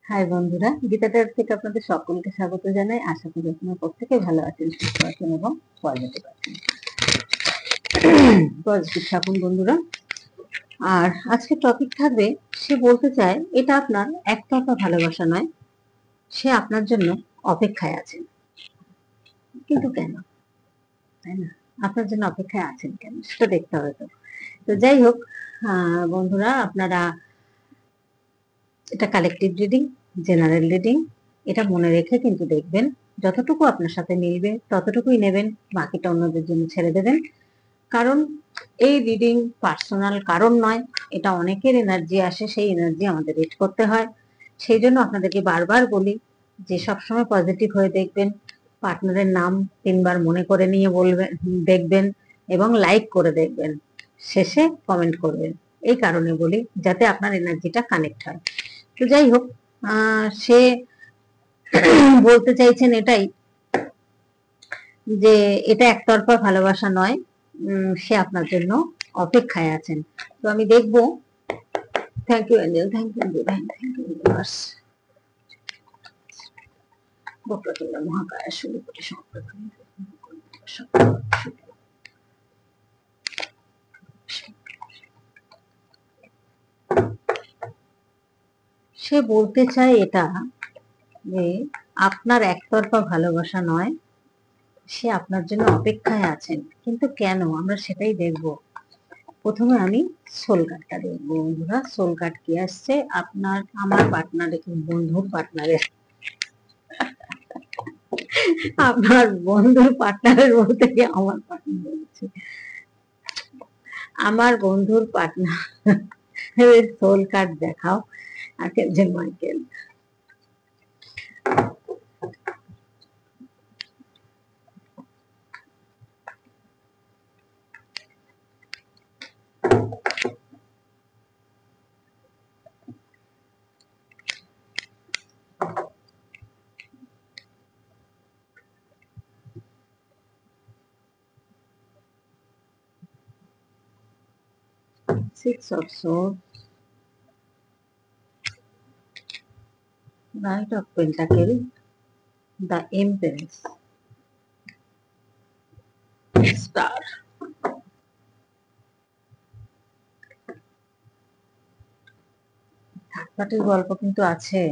High বন্ধুরা, গীতাটার থেকে আপনাদের সকলকে স্বাগত জানাই। আশা করি আপনারা প্রত্যেকে ভালো আছেন, সুস্থ আছেন এবং পজিটিভ আছেন। পজিটিভ থাকুন বন্ধুরা। আর আজকে টপিক থাকবে, সে বলতে চায় এটা আপনার একতরফা ভালোবাসা নয়, সে আপনার জন্য অপেক্ষায় আছেন। কিন্তু কেন, তাই না? আপনার জন্য অপেক্ষায় আছেন কেন সেটা দেখতে হবে। তো যাই হোক বন্ধুরা, আপনারা এটা কালেকটিভ রিডিং, জেনারেল রিডিং, এটা মনে রেখে কিন্তু দেখবেন। যতটুকু আপনার সাথে মিলবে ততটুকুই নেবেন, বাকিটা অন্যদের জন্য ছেড়ে দেবেন। কারণ এই রিডিং পার্সোনাল কারণ নয়, এটা অনেকের এনার্জি আসে, সেই এনার্জি আমাদের রিড করতে হয়। সেই জন্য আপনাদেরকে বারবার বলি যে সবসময় পজিটিভ হয়ে দেখবেন, পার্টনারের নাম 3 বার মনে করে নিয়ে বলবেন, দেখবেন এবং লাইক করে দেখবেন, শেষে কমেন্ট করবেন। এই কারণে বলি যাতে আপনার এনার্জিটা কানেক্ট হয়। তো যাই হোক, সে বলতে চাইছেন এটাই যে এটা একতরফা ভালোবাসা নয়, সে আপনার জন্য অপেক্ষায় আছেন। তো আমি দেখবো। Thank you angel, thank you thank you universe. বক্রতুণ্ড মহাকায় সূর্যকোটি সমপ্রভা। সে বলতে চায় এটা যে আপনার একতরফা ভালোবাসা নয়, সে আপনার জন্য অপেক্ষায় আছেন। কিন্তু কেন, আমরা সেটাই দেখব। প্রথমে আমি সোল কার্ডটা দেখবো বন্ধুরা। সোল কার্ড কি আসছে আপনার, আমার পার্টনারের, বন্ধুর পার্টনারের, আপনার বন্ধুর পার্টনারের বলতে গিয়ে আমার পার্টনার বলছে, আমার বন্ধুর পার্টনার সোল কার্ড দেখাও archangel Michael. 6 of Swords, Knight of Pentacles, the Empress, Star। Third গল্প কিন্তু আছে।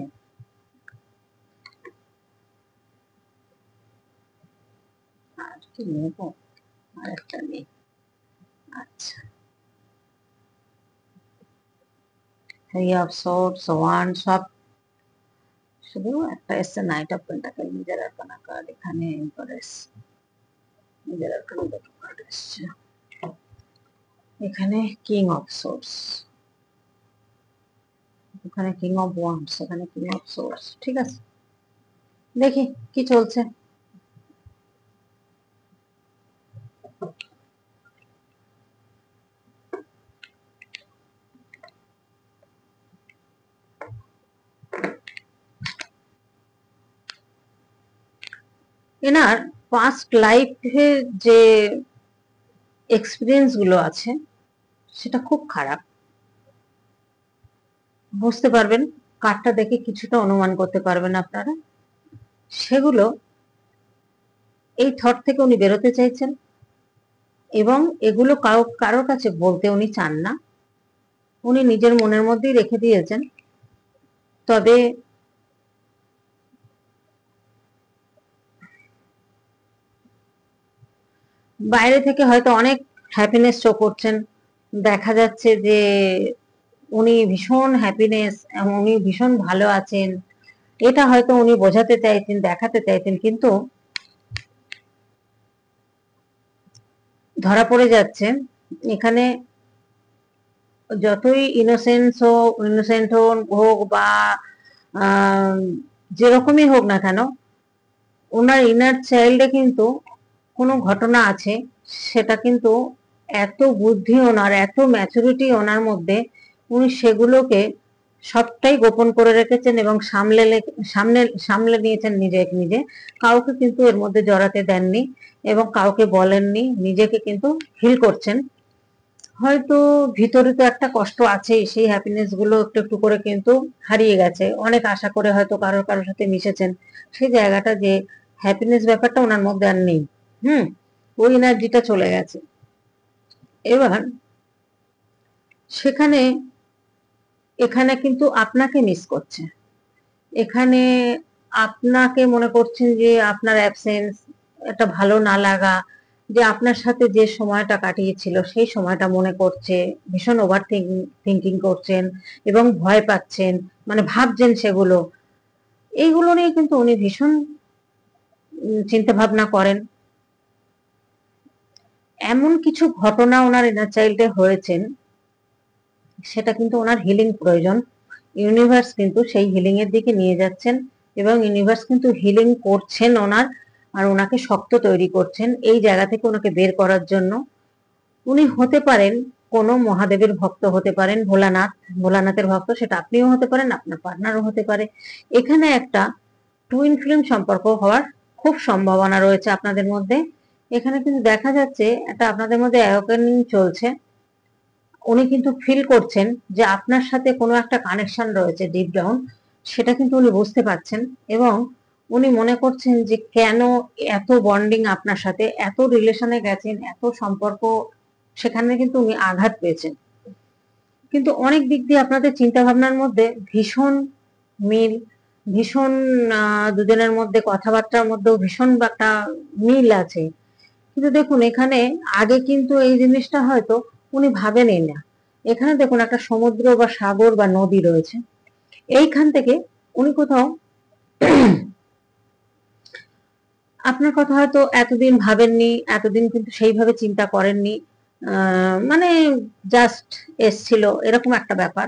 আর কি নেব, আর একটা নেই। আচ্ছা, 3 of Swords, Wands, সব, শুধু একটা এসছে নাইট অফ পেন্টাকেল, নিজের আরকানা কার্ড। এখানে এম্পারেস, নিজের আরকানা দুটো কার্ড এসছে। এখানে কিং অফ সোর্স, এখানে কিং অফ ওয়ান্ডস, এখানে কিং অফ সোর্স। ঠিক আছে, দেখি কি চলছে। এনার পাস্ট লাইফে যে এক্সপিরিয়েন্স গুলো আছে সেটা খুব খারাপ। বুঝতে পারবেন, কার্ডটা দেখে কিছুটা অনুমান করতে পারবেন আপনারা। সেগুলো, এই থট থেকে উনি বেরোতে চাইছেন এবং এগুলো কারোর কাছে বলতে উনি চান না, উনি নিজের মনের মধ্যেই রেখে দিয়েছেন। তবে বাইরে থেকে হয়তো অনেক হ্যাপিনেস শো করছেন, দেখা যাচ্ছে যে উনি ভীষণ হ্যাপিনেস, উনি ভীষণ ভালো আছেন, এটা হয়তো উনি বোঝাতে চাইছেন, দেখাতে চাইছেন, কিন্তু ধরা পড়ে যাচ্ছে এখানে যতই ইনোসেন্ট হোক বা যেরকমই হোক না কেন, ওনার ইনার চাইল্ডে কিন্তু কোনো ঘটনা আছে, সেটা কিন্তু এত বুদ্ধি ওনার, এত ম্যাচুরিটি ওনার মধ্যে, উনি সেগুলোকে সবটাই গোপন করে রেখেছেন এবং সামলে নিয়েছেন নিজে। কাউকে কিন্তু এর মধ্যে জড়াতে দেননি এবং কাউকে বলেননি, নিজেকে কিন্তু হিল করছেন। হয়তো ভিতরে তো একটা কষ্ট আছেই, সেই হ্যাপিনেস গুলো একটু একটু করে কিন্তু হারিয়ে গেছে। অনেক আশা করে হয়তো কারোর কারোর সাথে মিশেছেন, সেই জায়গাটা যে হ্যাপিনেস ব্যাপারটা ওনার মধ্যে আর নেই। হুম, ওই এনার্জিটা চলে গেছে। এবার সেখানে এখানে কিন্তু আপনাকে মিস করছে, এখানে আপনাকে মনে করছেন যে আপনার অ্যাবসেন্স, একটা ভালো না লাগা, যে আপনার সাথে যে সময়টা কাটিয়েছিল সেই সময়টা মনে করছে, ভীষণ ওভার থিঙ্কিং করছেন এবং ভয় পাচ্ছেন, মানে ভাবছেন সেগুলো। এইগুলো নিয়ে কিন্তু উনি ভীষণ চিন্তা ভাবনা করেন। এমন কিছু ঘটনা ওনার ইনার চাইল্ডে হয়েছেন, সেটা কিন্তু ওনার হিলিং প্রয়োজন। ইউনিভার্স কিন্তু সেই হিলিং এর দিকে নিয়ে যাচ্ছেন এবং ইউনিভার্স কিন্তু হিলিং করছেন ওনার, আর ওনাকে শক্ত তৈরি করছেন এই জায়গা থেকে ওনাকে বের করার জন্য। উনি হতে পারেন কোনো মহাদেবের ভক্ত, হতে পারেন ভোলানাথের ভক্ত, সেটা আপনিও হতে পারেন, আপনার পার্টনারও হতে পারে। এখানে একটা টুইন ফ্লেম সম্পর্ক হওয়ার খুব সম্ভাবনা রয়েছে আপনাদের মধ্যে। এখানে কিন্তু দেখা যাচ্ছে একটা আপনাদের মধ্যে অ্যাওয়েকেনিং চলছে। উনি কিন্তু ফিল করছেন যে আপনার সাথে কোনো একটা কানেকশন রয়েছে ডিপ ডাউন, সেটা কিন্তু উনি বুঝতে পারছেন। এবং উনি মনে করছেন যে কেন এত বন্ডিং আপনার সাথে, এত রিলেশনে গেছেন, এত সম্পর্ক, সেখানে কিন্তু উনি আঘাত পেয়েছেন। কিন্তু অনেক দিক দিয়ে আপনাদের চিন্তা ভাবনার মধ্যে ভীষণ মিল, ভীষণ দুজনের মধ্যে কথাবার্তার মধ্যেও ভীষণ একটা মিল আছে। কিন্তু দেখুন এখানে আগে কিন্তু এই জিনিসটা হয়তো উনি ভাবেনই না। এখানে দেখুন একটা সমুদ্র বা সাগর বা নদী রয়েছে, এইখান থেকে উনি কোথাও আপনার কথা হয়তো এতদিন ভাবেননি, এতদিন কিন্তু সেইভাবে চিন্তা করেননি, মানে জাস্ট এসছিল এরকম একটা ব্যাপার,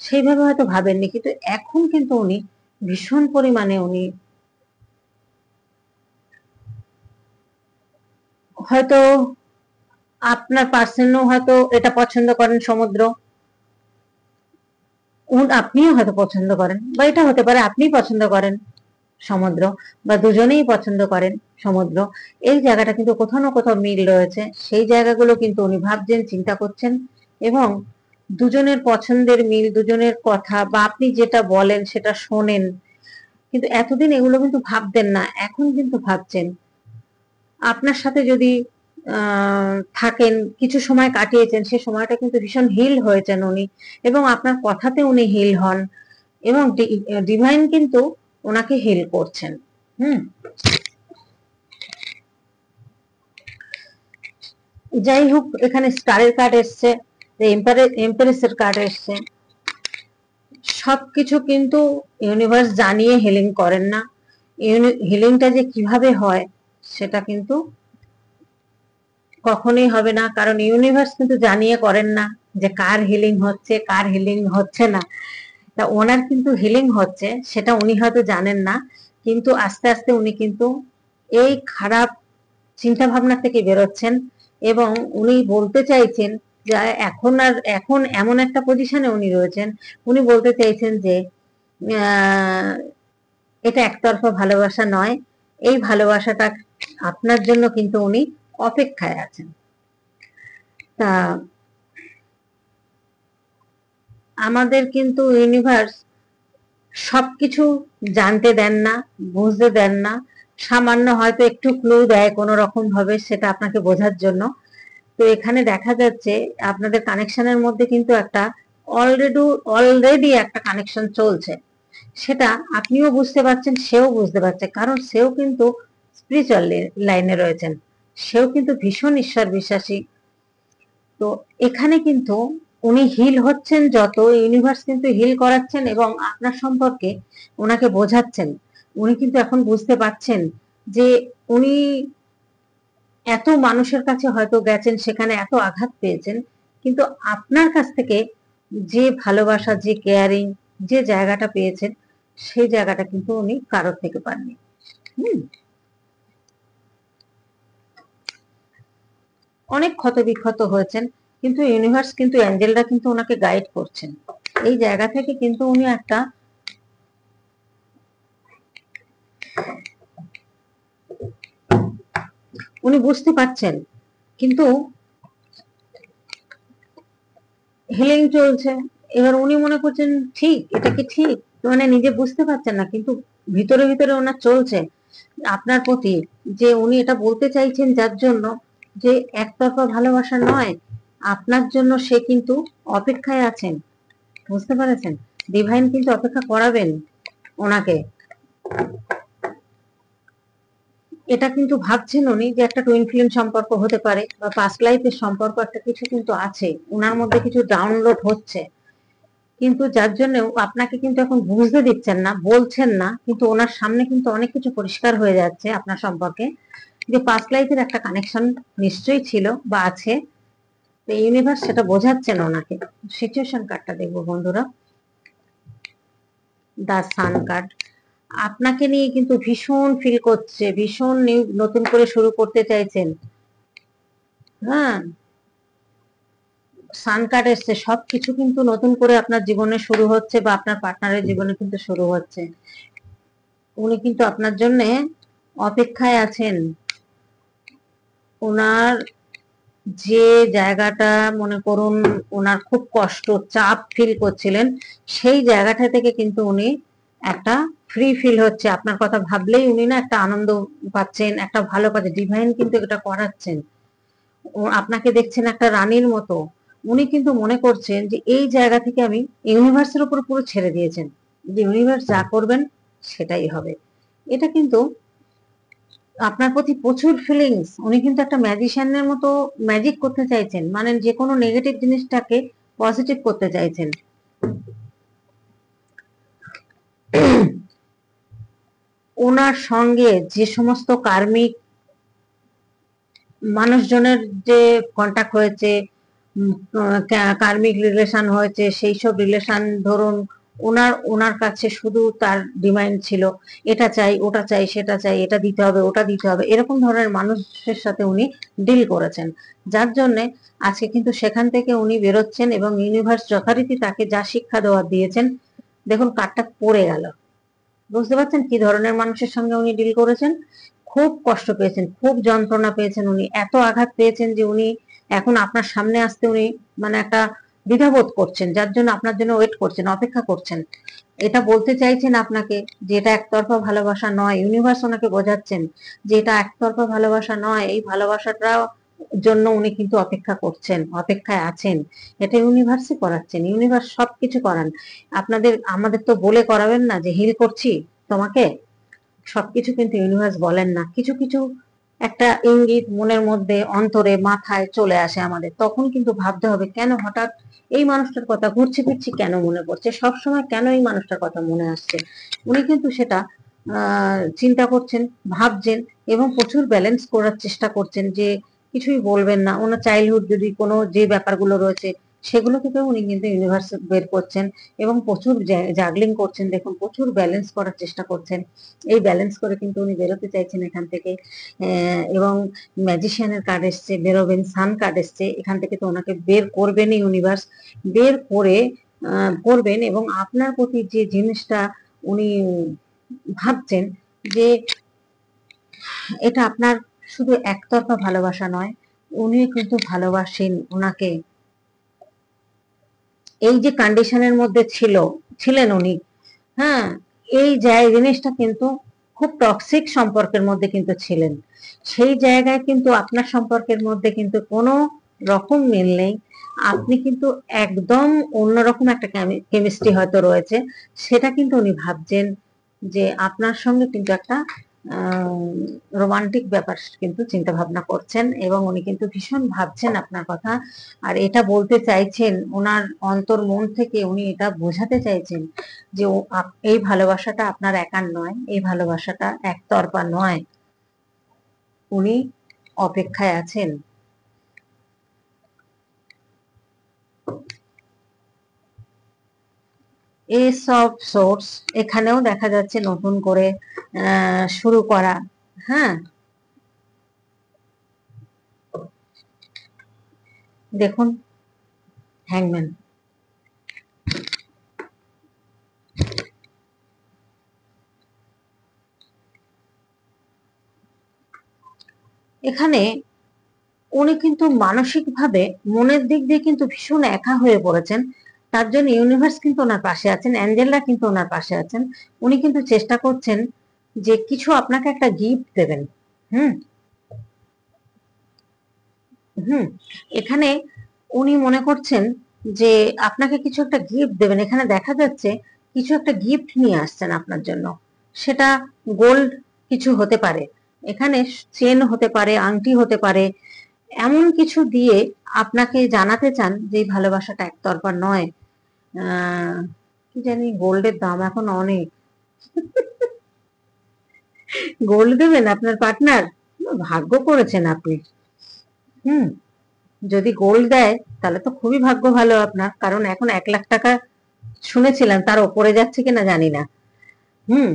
সেইভাবে হয়তো ভাবেননি। কিন্তু এখন কিন্তু উনি ভীষণ পরিমাণে উনি হয়তো, আপনার পার্সনও হয়তো এটা পছন্দ করেন সমুদ্র, আপনিও হয়তো পছন্দ করেন, বা এটা হতে পারে আপনি পছন্দ করেন সমুদ্র, বা দুজনেই পছন্দ করেন সমুদ্র। এই জায়গাটা কিন্তু কোথাও না কোথাও মিল রয়েছে, সেই জায়গাগুলো কিন্তু উনি ভাবছেন, চিন্তা করছেন। এবং দুজনের পছন্দের মিল, দুজনের কথা বা আপনি যেটা বলেন সেটা শোনেন, কিন্তু এতদিন এগুলো কিন্তু ভাবতেন না, এখন কিন্তু ভাবছেন। আপনার সাথে যদি থাকেন, কিছু সময় কাটিয়েছেন, সে সময়টা কিন্তু ভীষণ হিল হয়েছেন উনি, এবং আপনার কথাতে উনি হিল হন, এবং ডিভাইন কিন্তু ওনাকে হিল করছেন। হুম, যাই হোক, এখানে স্টারের কার্ড এসছে, এম্পারেসের কার্ড এসছে। সবকিছু কিন্তু ইউনিভার্স জানিয়ে হিলিং করেন না। হিলিংটা যে কিভাবে হয় সেটা কিন্তু কখনোই হবে না, কারণ ইউনিভার্স কিন্তু জানিয়ে করেন না যে কার হিলিং হচ্ছে কার হিলিং হচ্ছে না। তা ওনার কিন্তু হিলিং হচ্ছে, সেটা উনি হয়তো জানেন না, কিন্তু আস্তে আস্তে উনি কিন্তু এই খারাপ চিন্তা ভাবনা থেকে বেরোচ্ছেন। এবং উনি বলতে চাইছেন যে এখন এমন একটা পজিশনে উনি রয়েছেন, উনি বলতে চাইছেন যে আহ, এটা একতরফা ভালোবাসা নয়, এই ভালোবাসাটা আপনার জন্য কিন্তু উনি অপেক্ষায় আছেন। তা আমাদের কিন্তু ইউনিভার্স সবকিছু জানতে দেন না, বুঝতে দেন না, সামান্য হয়তো একটু ক্লু দেয় কোনো রকম ভাবে, সেটা আপনাকে বোঝার জন্য। তো এখানে দেখা যাচ্ছে আপনাদের কানেকশনের মধ্যে কিন্তু একটা অলরেডি অলরেডি একটা কানেকশন চলছে, সেটা আপনিও বুঝতে পারছেন, সেও বুঝতে পারছে, কারণ সেও কিন্তু স্পিরিচুয়াল লাইনে রয়েছেন, সেও কিন্তু ভীষণ ঈশ্বর বিশ্বাসী। তো এখানে কিন্তু উনি হিল হচ্ছেন, যত ইউনিভার্স কিন্তু হিল করাচ্ছেন এবং আপনার সম্পর্কে ওনাকে বোঝাচ্ছেন। উনি কিন্তু এখন বুঝতে পারছেন যে উনি এত মানুষের কাছে হয়তো গেছেন, সেখানে এত আঘাত পেয়েছেন, কিন্তু আপনার কাছ থেকে যে ভালোবাসা, যে কেয়ারিং, যে জায়গাটা পেয়েছেন, সেই জায়গাটা কিন্তু উনি কারোর থেকে পাননি। হুম, অনেক ক্ষত বিক্ষত হয়েছেন, কিন্তু ইউনিভার্স কিন্তু অ্যাঞ্জেলরা কিন্তু ওনাকে গাইড করছেন। এই জায়গা থেকে কিন্তু উনি একটা, উনি বুঝতে পারছেন, কিন্তু হিলিং চলছে। এবার উনি মনে করছেন ঠিক, এটা কি ঠিক, মানে নিজে বুঝতে পারছেন না, কিন্তু ভিতরে ভিতরে ওনার চলছে আপনার প্রতি, যে উনি এটা বলতে চাইছেন যার জন্য যে একতরফা ভালোবাসা নয়, আপনার জন্য সে কিন্তু অপেক্ষায় আছেন। বুঝতে পারছেন? ডিভাইন কিন্তু অপেক্ষা করাবেন ওনাকে। এটা কিন্তু ভাবছেন উনি যে একটা টুইন ফ্লেম সম্পর্ক হতে পারে, বা পাস্ট লাইফের সম্পর্ক একটা কিছু কিন্তু আছে ওনার মধ্যে, কিছু ডাউনলোড হচ্ছে, কিন্তু যার জন্য আপনাকে কিন্তু এখন বুঝতে দিচ্ছেন না, বলছেন না, কিন্তু ওনার সামনে কিন্তু অনেক কিছু পরিষ্কার হয়ে যাচ্ছে আপনার সম্পর্কে, যে পাস্ট লাইফের একটা কানেকশন নিশ্চয়ই ছিল বা আছে। তো ইউনিভার্স সেটা বোঝাচ্ছেন ওনাকে। সিচুয়েশন কার্ডটা দেখবো বন্ধুরা, দা সান কার্ড। আপনাকে নিয়ে কিন্তু ভীষণ ফিল করছে, ভীষণ নতুন করে শুরু করতে চাইছেন। হ্যাঁ, সান কার্ড এসছে, সবকিছু কিন্তু নতুন করে আপনার জীবনে শুরু হচ্ছে, বা আপনার পার্টনারের জীবনে কিন্তু শুরু হচ্ছে। উনি কিন্তু আপনার জন্য অপেক্ষায় আছেন। ওনার যে জায়গাটা, মনে করুন ওনার খুব কষ্ট, চাপ ফিল করছিলেন, সেই জায়গাটা থেকে কিন্তু উনি একটা ফ্রি ফিল হচ্ছে। আপনার কথা ভাবলেই উনি না একটা আনন্দ পাচ্ছেন, একটা ভালো পাচ্ছেন। ডিভাইন কিন্তু এটা করাচ্ছেন। ও আপনাকে দেখছেন একটা রানীর মতো। উনি কিন্তু মনে করছেন যে এই জায়গা থেকে আমি ইউনিভার্সের উপর পুরো ছেড়ে দিয়েছেন, যে ইউনিভার্স যা করবেন সেটাই হবে। এটা কিন্তু আপনার প্রতি প্রচুর ফিলিংস। উনি কিন্তু একটা ম্যাজিশিয়ানের মতো ম্যাজিক করতে চাইছেন, মানে যে কোনো নেগেটিভ জিনিসটাকে পজিটিভ করতে চাইছেন। ওনার সঙ্গে যে সমস্ত কার্মিক মানুষজনের যে কন্টাক্ট হয়েছে, কার্মিক রিলেশন হয়েছে, সেই সব রিলেশন ধরুন ওনার ওনার কাছে শুধু তার ডিমান্ড ছিল এটা চাই, ওটা চাই, সেটা চাই, এটা দিতে হবে, ওটা দিতে হবে, এরকম ধরনের মানুষের সাথে উনি ডিল করেছেন, যার জন্য আজকে কিন্তু সেখান থেকে উনি বেরোচ্ছেন, এবং ইউনিভার্স যথারীতি তাকে যা শিক্ষা দেওয়ার দিয়েছেন। দেখুন কার্ডটা পড়ে গেল। বুঝতে পারছেন কি ধরনের মানুষের সঙ্গে উনি ডিল করেছেন? খুব কষ্ট পেয়েছেন, খুব যন্ত্রণা পেয়েছেন, উনি এত আঘাত পেয়েছেন যে উনি এখন আপনার সামনে আসতে উনি মানে একটা দ্বিধাবোধ করছেন, যার জন্য আপনার জন্য ওয়েট করছেন, অপেক্ষা করছেন। এটা বলতে চাইছেন আপনাকে যে এটা একতরফা ভালোবাসা নয়। ইউনিভার্স ওনাকে বোঝাচ্ছেন যে এটা একতরফা ভালোবাসা নয়, এই ভালোবাসাটা জন্য উনি কিন্তু অপেক্ষা করছেন, অপেক্ষায় আছেন। এটা ইউনিভার্সই করাচ্ছেন, ইউনিভার্স সবকিছু করান। আপনাদের আমাদের তো বলে করাবেন না যে হিল করছি তোমাকে, সবকিছু কিন্তু ইউনিভার্স বলেন না, কিছু কিছু একটা ইঙ্গিত মনের মধ্যে, অন্তরে, মাথায় চলে আসে আমাদের, তখন কিন্তু ভাবতে হবে কেন হঠাৎ এই মানুষটার কথা ঘুরছে ফিরছি কেন মনে পড়ছে, সব সময় কেন এই মানুষটার কথা মনে আসছে। উনি কিন্তু সেটা চিন্তা করছেন, ভাবছেন, এবং প্রচুর ব্যালেন্স করার চেষ্টা করছেন, যে কিছুই বলবেন না। ওনার চাইল্ডহুড যদি কোনো যে ব্যাপারগুলো রয়েছে সেগুলো থেকে উনি কিন্তু ইউনিভার্স বের করছেন, এবং প্রচুর জাগলিং করছেন। দেখুন প্রচুর ব্যালেন্স করার চেষ্টা করছেন, এই ব্যালেন্স করে কিন্তু উনি বেরোতে চাইছেন এখান থেকে। এবং ম্যাজিশিয়ানের কার্ড এসছে, বেরোবেন। সান কার্ড এসছে, এখান থেকে তো ওনাকে বের করবেনই ইউনিভার্স, বের করে করবেন। এবং আপনার প্রতি যে জিনিসটা উনি ভাবছেন, যে এটা আপনার শুধু একতরফা ভালোবাসা নয়, উনি কিন্তু ভালোবাসেন ওনাকে। এই যে কন্ডিশনের মধ্যে ছিলেন উনি, হ্যাঁ, এই জিনিসটা কিন্তু খুব টক্সিক সম্পর্কের মধ্যে কিন্তু ছিলেন। সেই জায়গায় কিন্তু আপনার সম্পর্কের মধ্যে কিন্তু কোনো রকম মিল নেই। আপনি কিন্তু একদম অন্যরকম একটা কেমিস্ট্রি হয়তো রয়েছে, সেটা কিন্তু উনি ভাবছেন, যে আপনার সঙ্গে কিন্তু একটা রোমান্টিক ব্যাপার কিন্তু চিন্তা ভাবনা করছেন, এবং উনি কিন্তু ভীষণ ভাবছেন আপনার কথা। আর এটা বলতে চাইছেন ওনার অন্তর মন থেকে, উনি এটা বোঝাতে চাইছেন যে এই ভালোবাসাটা আপনার একার নয়, এই ভালোবাসাটা একতরফা নয়, উনি অপেক্ষায় আছেন। এসব সোর্স, এখানেও দেখা যাচ্ছে নতুন করে শুরু করা। হ্যাঁ, দেখুন হ্যাংম্যান, এখানে উনি কিন্তু মানসিক ভাবে মনের দিক দিয়ে কিন্তু ভীষণ একা হয়ে পড়েছেন। তার জন্য ইউনিভার্স কিন্তু ওনার পাশে আছেন, অ্যাঞ্জেলরা কিন্তু ওনার পাশে আছেন। উনি কিন্তু চেষ্টা করছেন যে কিছু আপনাকে একটা গিফট দেবেন। হুম হুম এখানে উনি মনে করছেন যে আপনাকে কিছু একটা গিফট দেবেন। এখানে দেখা যাচ্ছে কিছু একটা গিফট নিয়ে আসছেন আপনার জন্য। সেটা গোল্ড কিছু হতে পারে, এখানে চেন হতে পারে, আংটি হতে পারে। এমন কিছু দিয়ে আপনাকে জানাতে চান যে এই ভালোবাসাটা একতরফা নয়। কি জানি, গোল্ডের দাম এখন অনেক। গোল্ড দেবেন আপনার পার্টনার, ভাগ্য করেছেন আপনি। হুম যদি গোল্ড দেয় তাহলে তো খুবই ভাগ্য ভালো আপনার, কারণ এখন 1 লাখ টাকা শুনেছিলাম, তার ওপরে যাচ্ছে কিনা জানি না। হুম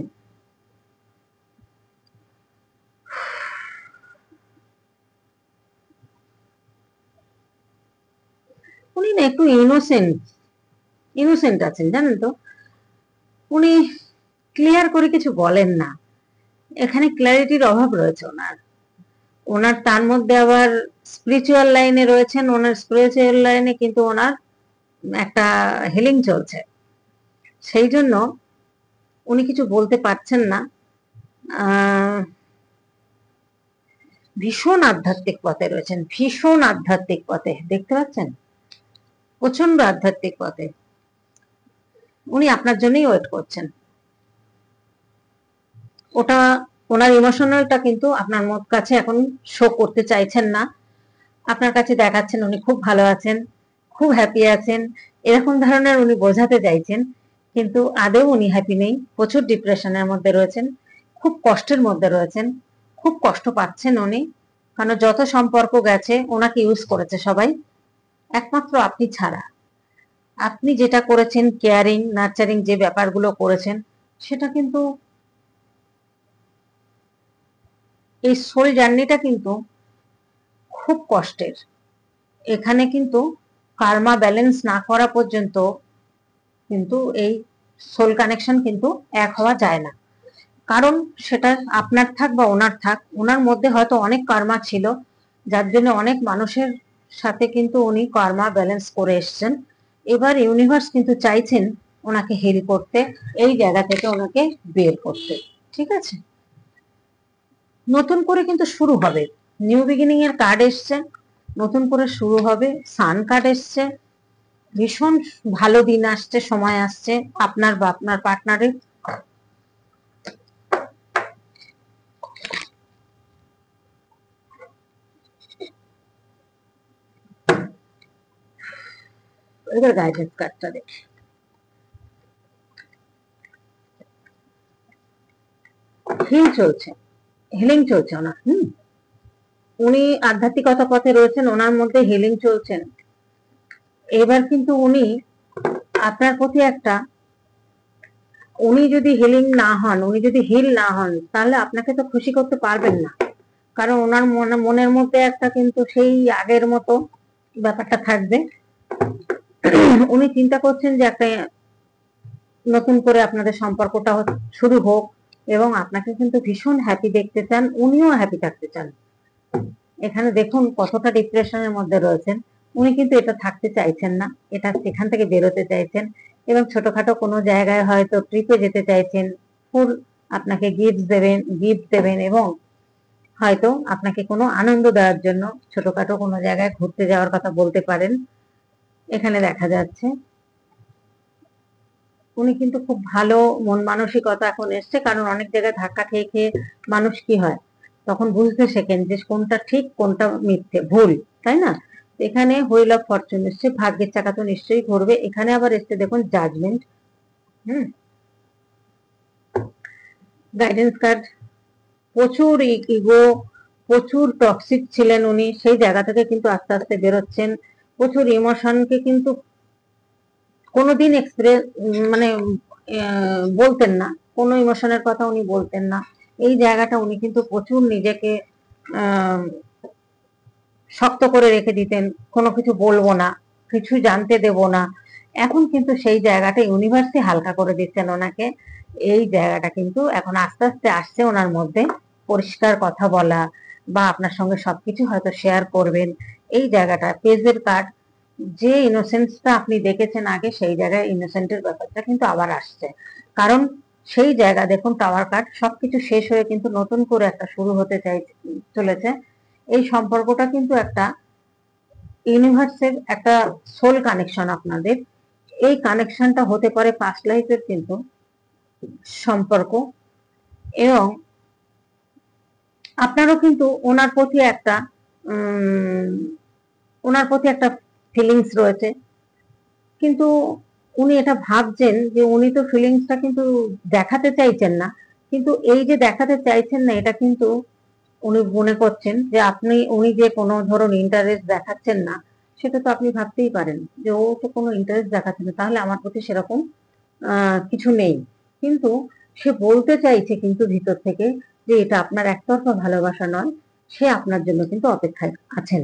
উনি না একটু ইনোসেন্ট ইনোসেন্ট আছেন জানেন তো। উনি ক্লিয়ার করে কিছু বলেন না, এখানে ক্ল্যারিটির অভাব রয়েছে ওনার। ওনার তার মধ্যে আবার স্পিরিচুয়াল লাইনে রয়েছেন, ওনার স্পিরিচুয়াল লাইনে কিন্তু ওনার একটা হিলিং চলছে। সেই জন্য উনি কিছু বলতে পারছেন না। আহ ভীষণ আধ্যাত্মিক পথে রয়েছেন, ভীষণ আধ্যাত্মিক পথে দেখতে পাচ্ছেন, প্রচন্ড আধ্যাত্মিক পথে। উনি আপনার জন্যই ওয়েট করছেন। ওটা ওনার ইমোশনালটা কিন্তু আপনার কাছে এখন শো করতে চাইছেন না। আপনার কাছে দেখাচ্ছেন উনি খুব ভালো আছেন, খুব হ্যাপি আছেন, এরকম ধরনের উনি বোঝাতে চাইছেন। কিন্তু আদৌ উনি হ্যাপি নেই, প্রচুর ডিপ্রেশনের মধ্যে রয়েছেন, খুব কষ্টের মধ্যে রয়েছেন, খুব কষ্ট পাচ্ছেন উনি। কারণ যত সম্পর্ক গেছে ওনাকে ইউজ করেছে সবাই, একমাত্র আপনি ছাড়া। আপনি যেটা করেছেন, কেয়ারিং নার্চারিং যে ব্যাপারগুলো করেছেন, সেটা কিন্তু এই সোল জার্নিটা কিন্তু খুব কষ্টের। এখানে কিন্তু কার্মা ব্যালেন্স না করা পর্যন্ত কিন্তু এই সোল কানেকশন কিন্তু এক হওয়া যায় না। কারণ সেটা আপনার থাক বা ওনার থাক, ওনার মধ্যে হয়তো অনেক কার্মা ছিল, যার জন্য অনেক মানুষের সাথে কিন্তু উনি কার্মা ব্যালেন্স করে এসছেন। এবার ইউনিভার্স কিন্তু চাইছেন ওনাকে হিল করতে, এই জায়গা থেকে ওনাকে বের করতে। ঠিক আছে, নতুন করে কিন্তু শুরু হবে। নিউ বিগিনিং এর কার্ড এসছে, নতুন করে শুরু হবে। সান কার্ড এসছে, ভীষণ ভালো দিন আসছে, সময় আসছে আপনার বা আপনার পার্টনারের। এবার গাইডেন্স কার্ডটা দেখি। হিল চলছে, হিলিং চলছে ওনার। উনি আধ্যাত্মিকতা পথে রয়েছেন, ওনার মধ্যে হিলিং চলছেন। এবার কিন্তু উনি আপনার প্রতি একটা, উনি যদি হিলিং না হন, উনি যদি হিল না হন, তাহলে আপনাকে তো খুশি করতে পারবেন না। কারণ ওনার মনের মধ্যে একটা কিন্তু সেই আগের মতো ব্যাপারটা থাকবে। উনি চিন্তা করছেন যে একটা নতুন করে আপনাদের সম্পর্কটা শুরু হোক, এবং আপনাকে কিন্তু ভীষণ হ্যাপি দেখতে চান, উনিও হ্যাপি থাকতে চান। এখানে দেখুন কতটা ডিপ্রেশনের মধ্যে রয়েছেন। উনি কিন্তু এটা থাকতে চাইছেন না, এটা সেখান থেকে বেরোতে চাইছেন, এবং ছোটখাটো কোনো জায়গায় হয়তো ট্রিপে যেতে চাইছেন। ফুল আপনাকে গিফট দেবেন এবং হয়তো আপনাকে কোনো আনন্দ দেওয়ার জন্য ছোটখাটো কোনো জায়গায় ঘুরতে যাওয়ার কথা বলতে পারেন। এখানে দেখা যাচ্ছে উনি কিন্তু খুব ভালো মন মানসিকতা এখন এসছে, কারণ অনেক জায়গায় ধাক্কা খেয়ে খেয়ে মানুষ কি হয়, তখন বুঝতে শেখেন যে কোনটা ঠিক কোনটা মিথ্যে ভুল, তাই না? এখানে হুইল অফ ফরচুন এসছে, ভাগ্যের চাকা তো নিশ্চয়ই ঘুরবে। এখানে আবার এসছে দেখুন জাজমেন্ট। হুম গাইডেন্স কার্ড, প্রচুর ইগো, প্রচুর টক্সিক ছিলেন উনি, সেই জায়গা থেকে কিন্তু আস্তে আস্তে বেরোচ্ছেন। প্রচুর ইমোশনকে কিন্তু কোনোদিন এক্সপ্রেস মানে বলতেন না, কোনো ইমোশনের কথা উনি বলতেন না। এই জায়গাটা উনি কিন্তু প্রচুর নিজেকে আহ, শক্ত করে রেখে দিতেন, কোনো কিছু বলবো না, কিছু জানতে দেব না। এখন কিন্তু সেই জায়গাটা ইউনিভার্সই হালকা করে দিচ্ছেন ওনাকে। এই জায়গাটা কিন্তু এখন আস্তে আস্তে আসছে ওনার মধ্যে, পরিষ্কার কথা বলা বা আপনার সঙ্গে সবকিছু হয়তো শেয়ার করবেন, এই জায়গাটা পেজের কার্ড, যে ইনোসেন্সটা আপনি দেখেছেন আগে সেই জায়গায় ইনোসেন্টের ব্যাপারটা কিন্তু আবার আসছে। কারণ সেই জায়গা দেখুন, টাওয়ার কার্ড, সবকিছু শেষ হয়ে কিন্তু নতুন করে একটা শুরু হতে চলেছে। এই সম্পর্কটা কিন্তু একটা ইউনিভার্সের একটা সোল কানেকশন আপনাদের। এই কানেকশনটা হতে পারে পাস্ট লাইফের কিন্তু সম্পর্ক, এবং আপনারও কিন্তু ওনার প্রতি একটা ফিলিংস রয়েছে, কিন্তু উনি এটা ভাবছেন যে উনি তো ফিলিংসটা কিন্তু দেখাতে চাইছেন না, কিন্তু এই যে দেখাতে চাইছেন না এটা কিন্তু উনি মনে করছেন যে উনি যে কোনো ধরুন ইন্টারেস্ট দেখাচ্ছেন না, সেটা তো আপনি ভাবতেই পারেন যে ও তো কোনো ইন্টারেস্ট দেখাচ্ছে না, তাহলে আমার প্রতি সেরকম কিছু নেই। কিন্তু সে বলতে চাইছে কিন্তু ভিতর থেকে যে এটা আপনার একতরফা ভালোবাসা নয়, সে আপনার জন্য কিন্তু অপেক্ষায় আছেন।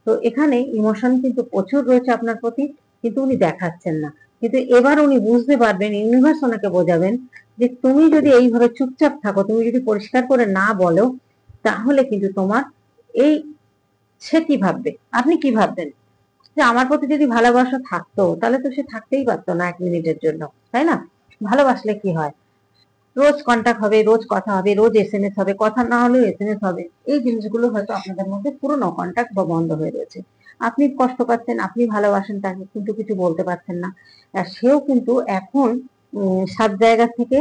তো এখানে ইমোশন কিন্তু প্রচুর রয়েছে আপনার প্রতি, কিন্তু উনি দেখাচ্ছেন না। কিন্তু এবার উনি বুঝতে পারবেন, ইউনিভার্স ওনাকে বোঝাবেন যে তুমি যদি এইভাবে চুপচাপ থাকো, তুমি যদি পরিষ্কার করে না বলো, তাহলে কিন্তু তোমার এই সে কি ভাববে, আপনি কি ভাববেন, যে আমার প্রতি যদি ভালোবাসা থাকতো তাহলে তো সে থাকতেই পারতো না 1 মিনিটের জন্য, তাই না? ভালোবাসলে কি হয়, রোজ কন্টাক্ট হবে, রোজ কথা হবে, রোজ এসএমএস হবে, কথা না হলেও এসএমএস হবে। এই জিনিসগুলো হয়তো আপনাদের মধ্যে পুরনো কন্টাক্ট বা বন্ধ হয়ে রয়েছে। আপনি কষ্ট পাচ্ছেন, আপনি ভালোবাসেন তাকে, কিন্তু কিছু বলতে পারছেন না। আর সেও কিন্তু এখন সব জায়গা থেকে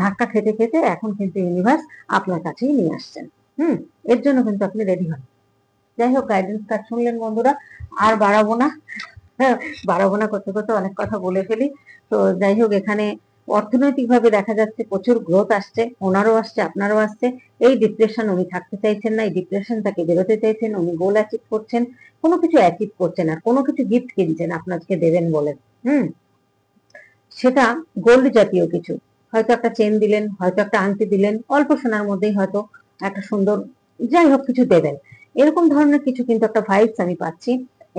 ধাক্কা খেতে খেতে এখন কিন্তু ইউনিভার্স আপনার কাছেই নিয়ে আসছেন। এর জন্য কিন্তু আপনি রেডি হন। যাই হোক, গাইডেন্স কার্ড শুনলেন বন্ধুরা, আর বাড়াবো না। বাড়াবো না, করতে করতে অনেক কথা বলে ফেলি। তো যাই হোক, এখানে অর্থনৈতিক ভাবে দেখা যাচ্ছে প্রচুর গ্রোথ আসছে, ওনারও আসছে, আপনারও আসছে। এই ডিপ্রেশন উনি থাকতে চাইছেন না, এই ডিপ্রেশন থেকে বেরোতে চাইছেন, উনি গোল অ্যাচিভ করছেন, কোনো কিছু অ্যাচিভ করছেন, আর কোনো কিছু গিফট কিনছেন আপনাকে দেবেন বলে। সেটা গোল্ড জাতীয় কিছু, হয়তো একটা চেন দিলেন, হয়তো একটা আংটি দিলেন, অল্প সোনার মধ্যেই হয়তো একটা সুন্দর, যাই হোক কিছু দেবেন, এরকম ধরনের কিছু কিন্তু একটা ভাইবস আমি পাচ্ছি।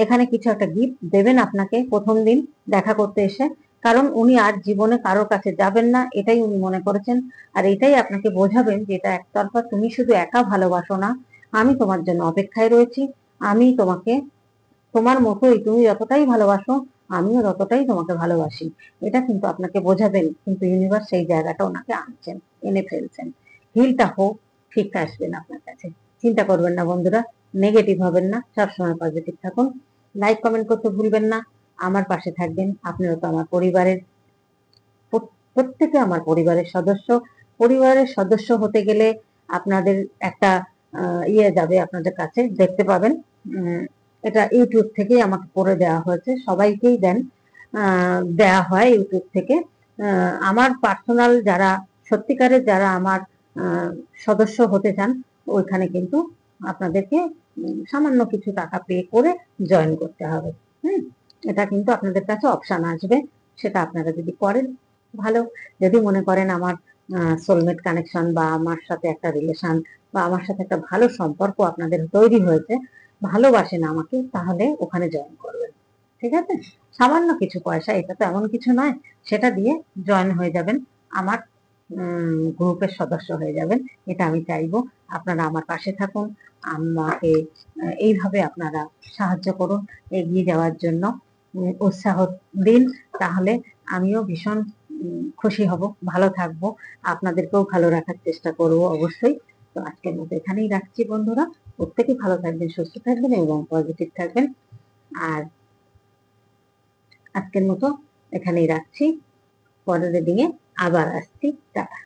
এখানে কিছু একটা গিফট দেবেন আপনাকে প্রথম দিন দেখা করতে এসে, কারণ উনি আর জীবনে কারোর কাছে যাবেন না, এটাই উনি মনে করেছেন। আর এটাই আপনাকে বোঝাবেন যে এটা একতরফা, তুমি শুধু একা ভালোবাসো না, আমি তোমার জন্য অপেক্ষায় রয়েছি, আমি তোমাকে তোমার মতোই, তুমি যতটাই ভালোবাসো আমিও ততটাই তোমাকে ভালোবাসি। এটা কিন্তু আপনাকে বোঝাবেন, কিন্তু ইউনিভার্স সেই জায়গাটা ওনাকে আনছেন, এনে ফেলছেন। হিলটা হোক, ঠিক আসবেন আপনার কাছে। চিন্তা করবেন না বন্ধুরা, নেগেটিভ হবেন না, সবসময় পজিটিভ থাকুন। লাইক কমেন্ট করতে ভুলবেন না, আমার পাশে থাকবেন। আপনারা তো আমার পরিবারের, প্রত্যেকে আমার পরিবারের সদস্য। পরিবারের সদস্য হতে গেলে আপনাদের একটা ইয়ে যাবে আপনাদের কাছে, দেখতে পাবেন। এটা ইউটিউব থেকেই আমাকে করে দেওয়া হয়েছে, সবাইকেই দেওয়া হয় ইউটিউব থেকে। আমার পার্সোনাল যারা সত্যিকারের যারা আমার সদস্য হতে চান, ওইখানে কিন্তু আপনাদেরকে সামান্য কিছু টাকা পে করে জয়েন করতে হবে। এটা কিন্তু আপনাদের কাছে অপশন আসবে, সেটা আপনারা যদি করেন ভালো। যদি মনে করেন আমার সোলমেট কানেকশন বা আমার সাথে একটা রিলেশন বা আমার সাথে একটা ভালো সম্পর্ক আপনাদের তৈরি হয়েছে, ভালোবাসেন আমাকে, তাহলে ওখানে জয়েন করবেন। ঠিক আছে, সামান্য কিছু পয়সা, এটা তো এমন কিছু নয়, সেটা দিয়ে জয়েন হয়ে যাবেন, আমার গ্রুপের সদস্য হয়ে যাবেন। এটা আমি চাইবো। আপনারা আমার পাশে থাকুন, আমাকে এইভাবে আপনারা সাহায্য করুন এগিয়ে যাওয়ার জন্য, উৎসাহ দিন, তাহলে আমিও ভীষণ খুশি হব, ভালো থাকবো, আপনাদেরকেও ভালো রাখার চেষ্টা করব অবশ্যই। তো আজকের মতো এখানেই রাখছি বন্ধুরা, প্রত্যেকে ভালো থাকবেন, সুস্থ থাকবেন এবং পজিটিভ থাকবেন। আর আজকের মতো এখানেই রাখছি, পরের রিডিং এ আবার আসছি। টাটা।